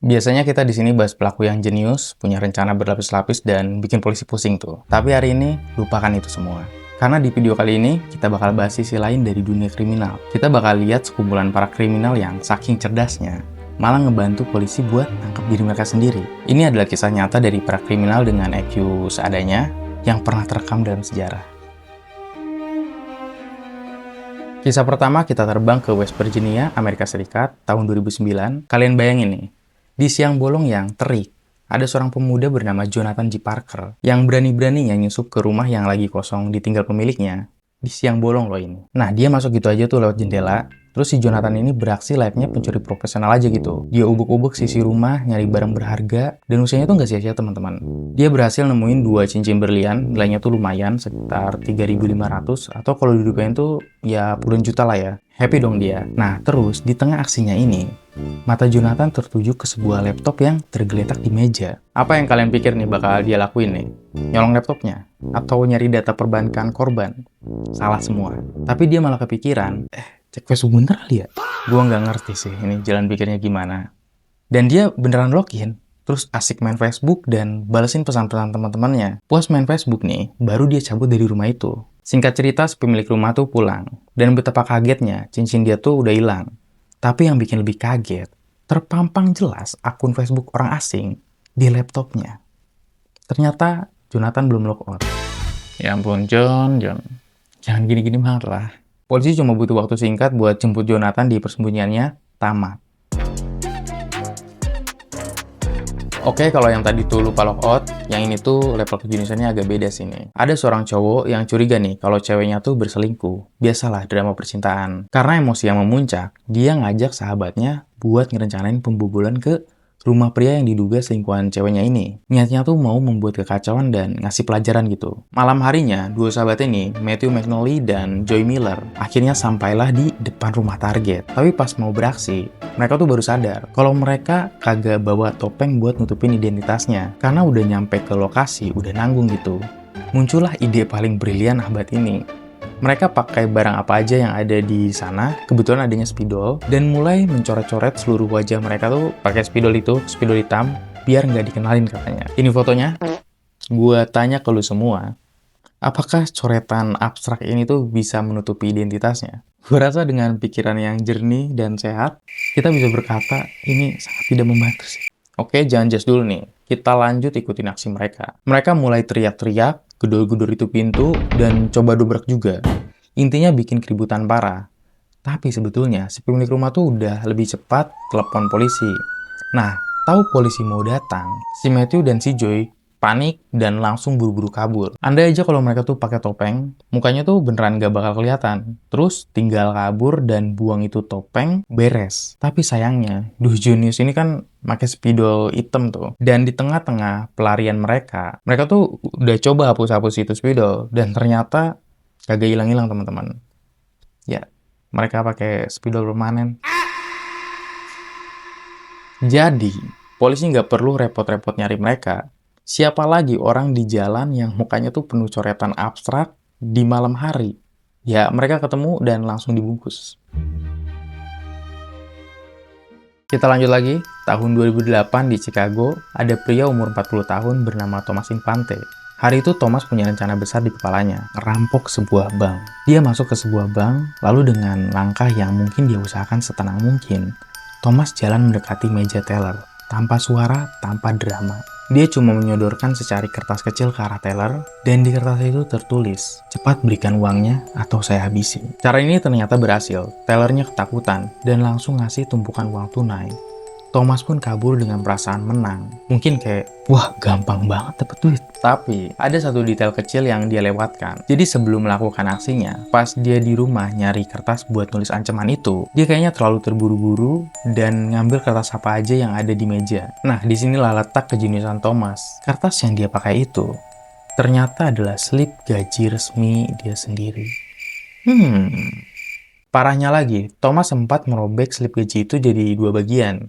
Biasanya kita di sini bahas pelaku yang jenius, punya rencana berlapis-lapis dan bikin polisi pusing tuh. Tapi hari ini lupakan itu semua. Karena di video kali ini kita bakal bahas sisi lain dari dunia kriminal. Kita bakal lihat sekumpulan para kriminal yang saking cerdasnya malah ngebantu polisi buat nangkep diri mereka sendiri. Ini adalah kisah nyata dari para kriminal dengan IQ seadanya yang pernah terekam dalam sejarah. Kisah pertama kita terbang ke West Virginia, Amerika Serikat, tahun 2009. Kalian bayangin nih, di siang bolong yang terik, ada seorang pemuda bernama Jonathan G. Parker yang berani-beraninya nyusup ke rumah yang lagi kosong ditinggal pemiliknya. Di siang bolong loh ini. Nah, dia masuk gitu aja tuh lewat jendela. Terus si Jonathan ini beraksi layaknya pencuri profesional aja gitu. Dia ubek-ubek sisi rumah, nyari barang berharga, dan usianya tuh nggak sia-sia teman-teman. Dia berhasil nemuin 2 cincin berlian, nilainya tuh lumayan, sekitar 3.500, atau kalau didukain tuh ya puluhan juta lah ya. Happy dong dia. Nah, terus di tengah aksinya ini, mata Jonathan tertuju ke sebuah laptop yang tergeletak di meja. Apa yang kalian pikir nih bakal dia lakuin nih? Nyolong laptopnya? Atau nyari data perbankan korban? Salah semua. Tapi dia malah kepikiran, cek Facebook bentar kali ya? Gua nggak ngerti sih ini jalan pikirnya gimana. Dan dia beneran login, terus asik main Facebook dan balesin pesan-pesan teman-temannya. Puas main Facebook nih, baru dia cabut dari rumah itu. Singkat cerita, si pemilik rumah tuh pulang. Dan betapa kagetnya, cincin dia tuh udah hilang. Tapi yang bikin lebih kaget, terpampang jelas akun Facebook orang asing di laptopnya. Ternyata Jonathan belum logout. Ya ampun, John. Jangan gini-gini banget lah. Polisi cuma butuh waktu singkat buat jemput Jonathan di persembunyiannya, tamat. Oke, kalau yang tadi tuh lupa logout, yang ini tuh level kejeniusannya agak beda sih nih. Ada seorang cowok yang curiga nih kalau ceweknya tuh berselingkuh. Biasalah drama percintaan. Karena emosi yang memuncak, dia ngajak sahabatnya buat ngerencanain pembobolan ke rumah pria yang diduga selingkuhan ceweknya ini. Niatnya tuh mau membuat kekacauan dan ngasih pelajaran gitu. Malam harinya, dua sahabat ini, Matthew McNally dan Joy Miller, akhirnya sampailah di depan rumah target. Tapi pas mau beraksi, mereka tuh baru sadar kalau mereka kagak bawa topeng buat nutupin identitasnya. Karena udah nyampe ke lokasi, udah nanggung gitu. Muncullah ide paling brilian ahbab ini. Mereka pakai barang apa aja yang ada di sana, kebetulan adanya spidol, dan mulai mencoret-coret seluruh wajah mereka tuh pakai spidol itu, spidol hitam, biar nggak dikenalin katanya. Ini fotonya. Gua tanya ke lu semua, apakah coretan abstrak ini tuh bisa menutupi identitasnya? Gua rasa dengan pikiran yang jernih dan sehat, kita bisa berkata ini sangat tidak membantu sih. Oke, jangan just dulu nih. Kita lanjut ikutin aksi mereka. Mereka mulai teriak-teriak, gedor-gedor itu pintu, dan coba dobrak juga. Intinya bikin keributan parah. Tapi sebetulnya si pemilik rumah tuh udah lebih cepat telepon polisi. Nah, tahu polisi mau datang, si Matthew dan si Joy panik dan langsung buru-buru kabur. Andai aja kalau mereka tuh pakai topeng, mukanya tuh beneran gak bakal kelihatan. Terus tinggal kabur dan buang itu topeng, beres. Tapi sayangnya, jenius ini kan pakai spidol hitam tuh. Dan di tengah-tengah pelarian mereka tuh udah coba hapus-hapus itu spidol, dan ternyata kagak hilang-hilang teman-teman. Ya, mereka pakai spidol permanen. Jadi, polisi nggak perlu repot-repot nyari mereka. Siapa lagi orang di jalan yang mukanya tuh penuh coretan abstrak di malam hari? Ya, mereka ketemu dan langsung dibungkus. Kita lanjut lagi. Tahun 2008 di Chicago, ada pria umur 40 tahun bernama Thomas Infante. Hari itu Thomas punya rencana besar di kepalanya, ngerampok sebuah bank. Dia masuk ke sebuah bank, lalu dengan langkah yang mungkin dia usahakan setenang mungkin, Thomas jalan mendekati meja teller, tanpa suara, tanpa drama. Dia cuma menyodorkan secari kertas kecil ke arah teller, dan di kertas itu tertulis, cepat berikan uangnya atau saya habisi. Cara ini ternyata berhasil, tellernya ketakutan, dan langsung ngasih tumpukan uang tunai. Thomas pun kabur dengan perasaan menang. Mungkin kayak, wah gampang banget dapet duit. Tapi, ada satu detail kecil yang dia lewatkan. Jadi sebelum melakukan aksinya, pas dia di rumah nyari kertas buat nulis ancaman itu, dia kayaknya terlalu terburu-buru dan ngambil kertas apa aja yang ada di meja. Nah, disinilah letak kejeniusan Thomas. Kertas yang dia pakai itu, ternyata adalah slip gaji resmi dia sendiri. Parahnya lagi, Thomas sempat merobek slip gaji itu jadi 2 bagian.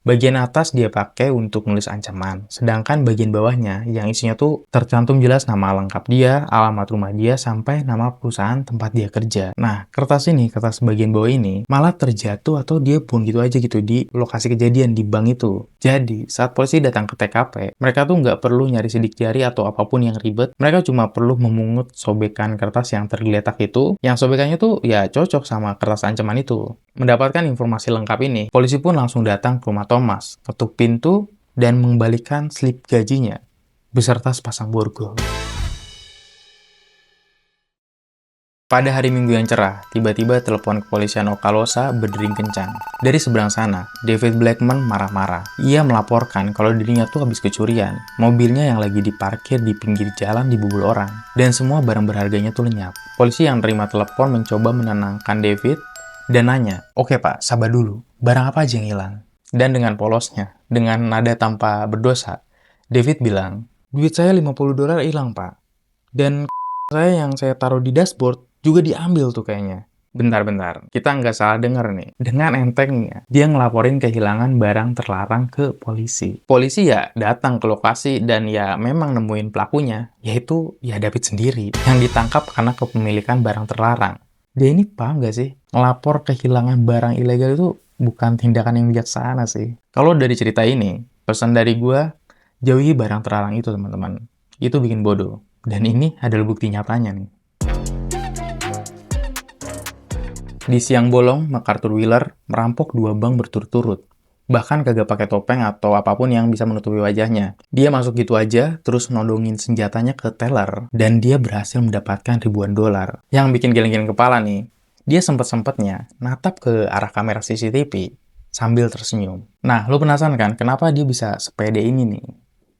Bagian atas dia pakai untuk nulis ancaman, sedangkan bagian bawahnya yang isinya tuh tercantum jelas nama lengkap dia, alamat rumah dia, sampai nama perusahaan tempat dia kerja. Nah, kertas bagian bawah ini malah terjatuh atau dia buang gitu aja gitu di lokasi kejadian di bank itu. Jadi, saat polisi datang ke TKP, mereka tuh nggak perlu nyari sidik jari atau apapun yang ribet, mereka cuma perlu memungut sobekan kertas yang tergeletak itu, yang sobekannya tuh ya cocok sama kertas ancaman itu. Mendapatkan informasi lengkap ini, polisi pun langsung datang ke rumah Thomas, ketuk pintu, dan mengembalikan slip gajinya, beserta sepasang borgol. Pada hari Minggu yang cerah, tiba-tiba telepon kepolisian Okaloosa berdering kencang. Dari seberang sana, David Blackman marah-marah. Ia melaporkan kalau dirinya tuh habis kecurian. Mobilnya yang lagi diparkir di pinggir jalan dibobol orang. Dan semua barang berharganya tuh lenyap. Polisi yang terima telepon mencoba menenangkan David dan nanya, "Oke pak, sabar dulu. Barang apa aja yang hilang?" Dan dengan polosnya, dengan nada tanpa berdosa, David bilang, "Duit saya $50 hilang pak. Dan saya yang saya taruh di dashboard juga diambil tuh kayaknya." Bentar, kita nggak salah denger nih. Dengan entengnya, dia ngelaporin kehilangan barang terlarang ke polisi. Polisi ya datang ke lokasi dan ya memang nemuin pelakunya, yaitu ya David sendiri, yang ditangkap karena kepemilikan barang terlarang. Dia ini paham nggak sih? Ngelapor kehilangan barang ilegal itu bukan tindakan yang bijaksana sih. Kalau dari cerita ini, pesan dari gua, jauhi barang terlarang itu teman-teman. Itu bikin bodoh. Dan ini adalah bukti nyatanya nih. Di siang bolong, MacArthur Wheeler merampok 2 bank berturut-turut. Bahkan kagak pakai topeng atau apapun yang bisa menutupi wajahnya. Dia masuk gitu aja, terus nodongin senjatanya ke teller, dan dia berhasil mendapatkan ribuan dolar. Yang bikin geleng-geleng kepala nih, dia sempet-sempetnya natap ke arah kamera CCTV sambil tersenyum. Nah, lu penasaran kan kenapa dia bisa sepede ini nih?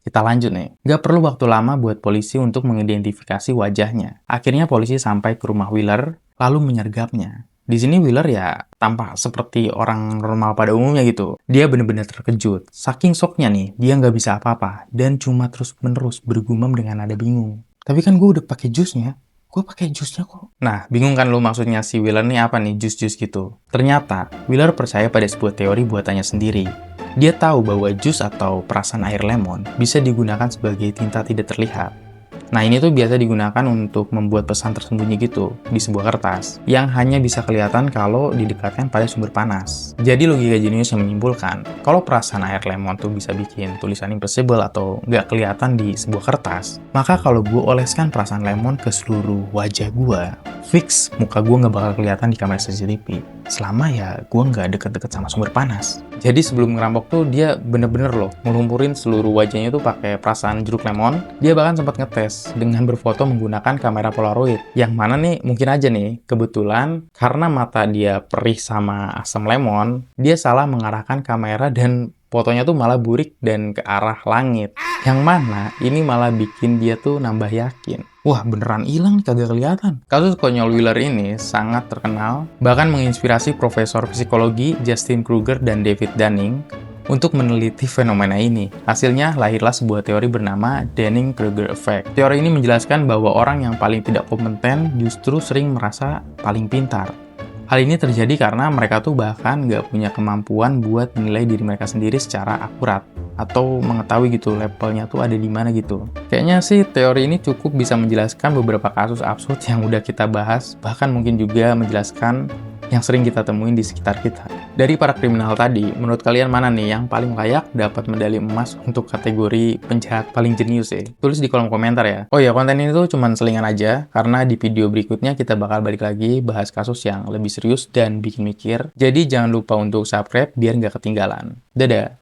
Kita lanjut nih. Gak perlu waktu lama buat polisi untuk mengidentifikasi wajahnya. Akhirnya polisi sampai ke rumah Wheeler, lalu menyergapnya. Di sini Wheeler ya tampak seperti orang normal pada umumnya gitu. Dia bener-bener terkejut. Saking shocknya nih, dia nggak bisa apa-apa dan cuma terus-menerus bergumam dengan nada bingung. Tapi kan gue udah pakai jusnya. Gue pakai jusnya kok. Nah, bingung kan lu maksudnya si Wheeler nih apa nih jus-jus gitu? Ternyata, Wheeler percaya pada sebuah teori buatannya sendiri. Dia tahu bahwa jus atau perasan air lemon bisa digunakan sebagai tinta tidak terlihat. Nah, ini tuh biasa digunakan untuk membuat pesan tersembunyi gitu di sebuah kertas yang hanya bisa kelihatan kalau didekatkan pada sumber panas. Jadi logika jenius yang menyimpulkan kalau perasan air lemon tuh bisa bikin tulisan invisible atau nggak kelihatan di sebuah kertas, maka kalau gue oleskan perasan lemon ke seluruh wajah gue, fix muka gue nggak bakal kelihatan di kamera CCTV. Selama ya gue nggak deket-deket sama sumber panas. Jadi sebelum ngerampok tuh dia bener-bener loh ngelumpurin seluruh wajahnya tuh pakai perasan jeruk lemon. Dia bahkan sempat ngetes dengan berfoto menggunakan kamera Polaroid. Yang mana nih mungkin aja nih kebetulan karena mata dia perih sama asam lemon, dia salah mengarahkan kamera dan fotonya tuh malah burik dan ke arah langit. Yang mana ini malah bikin dia tuh nambah yakin. Wah, beneran hilang nih, kagak kelihatan. Kasus konyol Wheeler ini sangat terkenal, bahkan menginspirasi Profesor Psikologi Justin Kruger dan David Dunning untuk meneliti fenomena ini. Hasilnya lahirlah sebuah teori bernama Dunning-Kruger Effect. Teori ini menjelaskan bahwa orang yang paling tidak kompeten justru sering merasa paling pintar. Hal ini terjadi karena mereka tuh bahkan nggak punya kemampuan buat menilai diri mereka sendiri secara akurat atau mengetahui gitu levelnya tuh ada di mana gitu. Kayaknya sih teori ini cukup bisa menjelaskan beberapa kasus absurd yang udah kita bahas, bahkan mungkin juga menjelaskan yang sering kita temuin di sekitar kita. Dari para kriminal tadi, menurut kalian mana nih yang paling layak dapat medali emas untuk kategori penjahat paling jenius ya? Tulis di kolom komentar ya. Oh ya, konten ini tuh cuman selingan aja, karena di video berikutnya kita bakal balik lagi bahas kasus yang lebih serius dan bikin mikir. Jadi jangan lupa untuk subscribe biar nggak ketinggalan. Dadah!